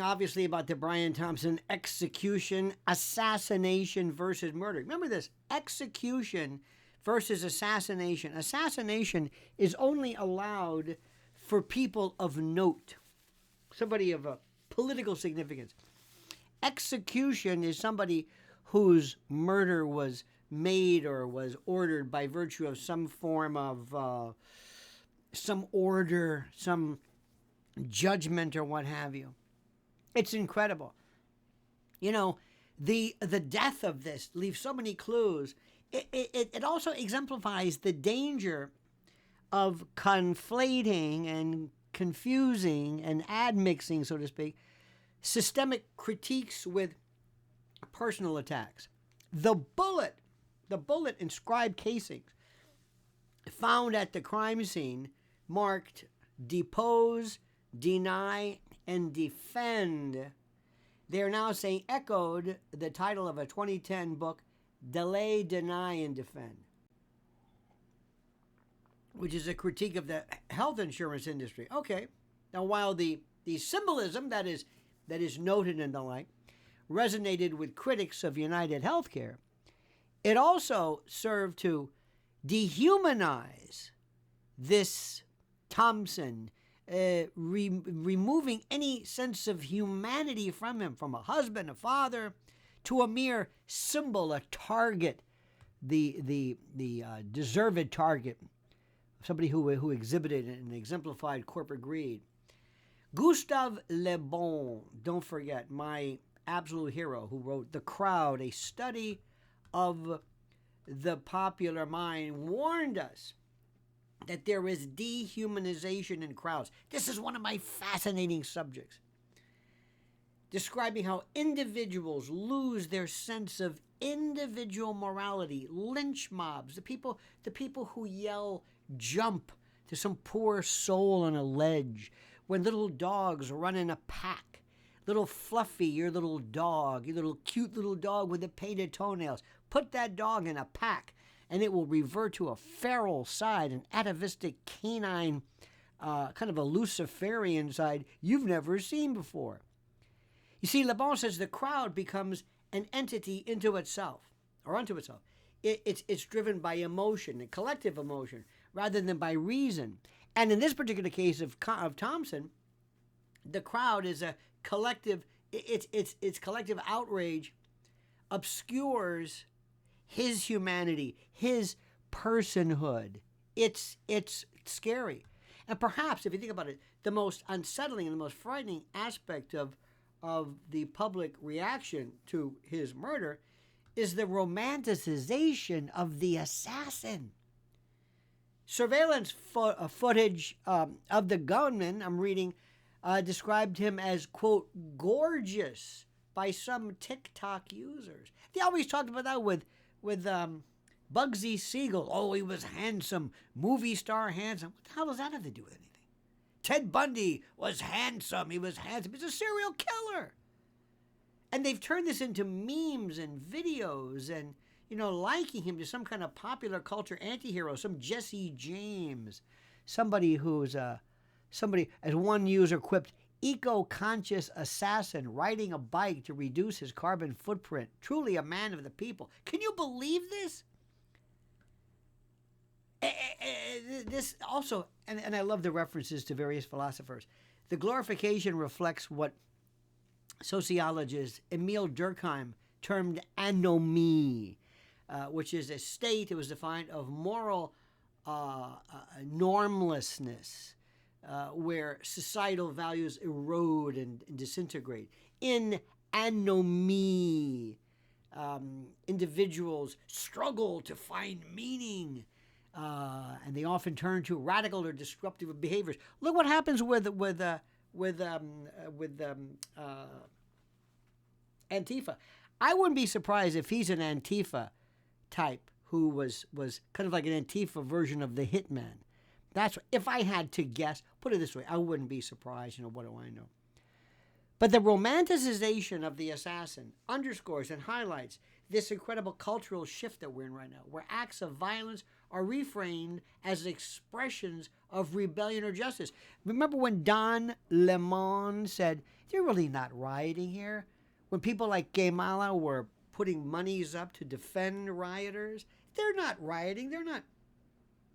Obviously about the Brian Thompson execution, assassination versus murder. Remember this: execution versus assassination. Assassination is only allowed for people of note, somebody of a political significance. Execution is somebody whose murder was made or was ordered by virtue of some form of some order, some judgment, or what have you. It's incredible. You know, the death of this leaves so many clues. It also exemplifies the danger of conflating and confusing and admixing, so to speak, systemic critiques with personal attacks. The bullet inscribed casings found at the crime scene marked depose, deny, and defend. They are now saying echoed the title of a 2010 book, Delay, Deny, and Defend, which is a critique of the health insurance industry. Okay, now while the symbolism that is noted and the like resonated with critics of UnitedHealthcare, it also served to dehumanize this Thompson, removing any sense of humanity from him, from a husband, a father, to a mere symbol, a target, the deserved target, somebody who exhibited and exemplified corporate greed. Gustave Le Bon, don't forget, my absolute hero, who wrote The Crowd, a study of the popular mind, warned us that there is dehumanization in crowds. This is one of my fascinating subjects, describing how individuals lose their sense of individual morality. Lynch mobs, the people who yell jump to some poor soul on a ledge, when little dogs run in a pack. Little Fluffy, your little dog, your little cute little dog with the painted toenails. Put that dog in a pack, and it will revert to a feral side, an atavistic canine, kind of a Luciferian side you've never seen before. You see, Le Bon says the crowd becomes an entity into itself, or unto itself. It's driven by emotion, a collective emotion, rather than by reason. And in this particular case of Thompson, the crowd is a collective. It's collective outrage obscures his humanity, his personhood. It's scary. And perhaps, if you think about it, the most unsettling and the most frightening aspect of the public reaction to his murder is the romanticization of the assassin. Surveillance footage of the gunman, I'm reading, described him as, quote, gorgeous by some TikTok users. They always talked about that with Bugsy Siegel. Oh, he was handsome, movie star handsome. What the hell does that have to do with anything? Ted Bundy was handsome. He was handsome. He's a serial killer. And they've turned this into memes and videos and, liking him to some kind of popular culture antihero, some Jesse James, somebody who's, as one user quipped, eco-conscious assassin riding a bike to reduce his carbon footprint. Truly a man of the people. Can you believe this? This also, and I love the references to various philosophers, the glorification reflects what sociologist Emil Durkheim termed anomie, which is a state, it was defined, of moral normlessness, where societal values erode and disintegrate. In anomie, individuals struggle to find meaning, and they often turn to radical or disruptive behaviors. Look what happens with Antifa. I wouldn't be surprised if he's an Antifa type who was kind of like an Antifa version of the hitman. That's if I had to guess. Put it this way, I wouldn't be surprised. What do I know? But the romanticization of the assassin underscores and highlights this incredible cultural shift that we're in right now, where acts of violence are reframed as expressions of rebellion or justice. Remember when Don Lemon said, they're really not rioting here? When people like Guatemala were putting monies up to defend rioters, they're not rioting. They're not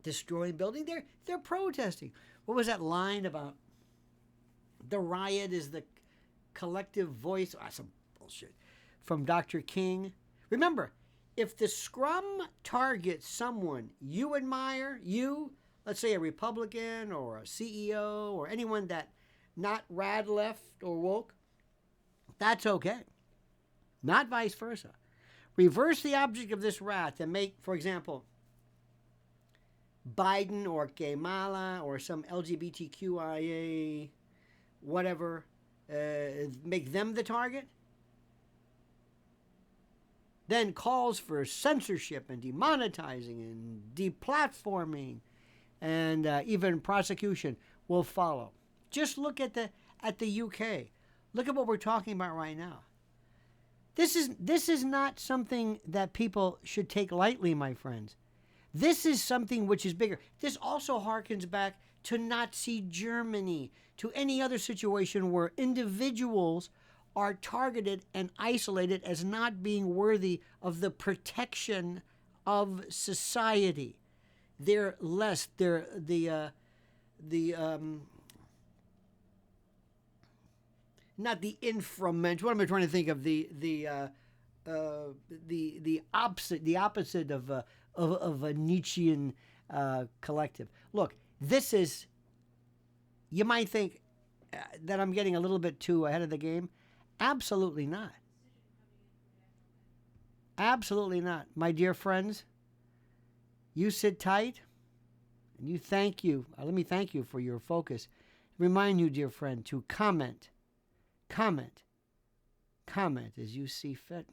destroying buildings. They're protesting. What was that line about the riot is the collective voice? Some bullshit from Dr. King. Remember, if the scrum targets someone you admire, let's say a Republican or a CEO or anyone that not rad left or woke, that's okay. Not vice versa. Reverse the object of this wrath and make, for example, Biden or Guatemala or some LGBTQIA, whatever, make them the target. Then calls for censorship and demonetizing and deplatforming and even prosecution will follow. Just look at the UK. Look at what we're talking about right now. This is not something that people should take lightly, my friends. This is something which is bigger. This also harkens back to Nazi Germany, to any other situation where individuals are targeted and isolated as not being worthy of the protection of society. They're less. They're not the inframensch. What am I trying to think of? The opposite of a Nietzschean collective. Look, this is. You might think that I'm getting a little bit too ahead of the game. Absolutely not. Absolutely not, my dear friends. You sit tight, and you thank you. Let me thank you for your focus. Remind you, dear friend, to comment as you see fit.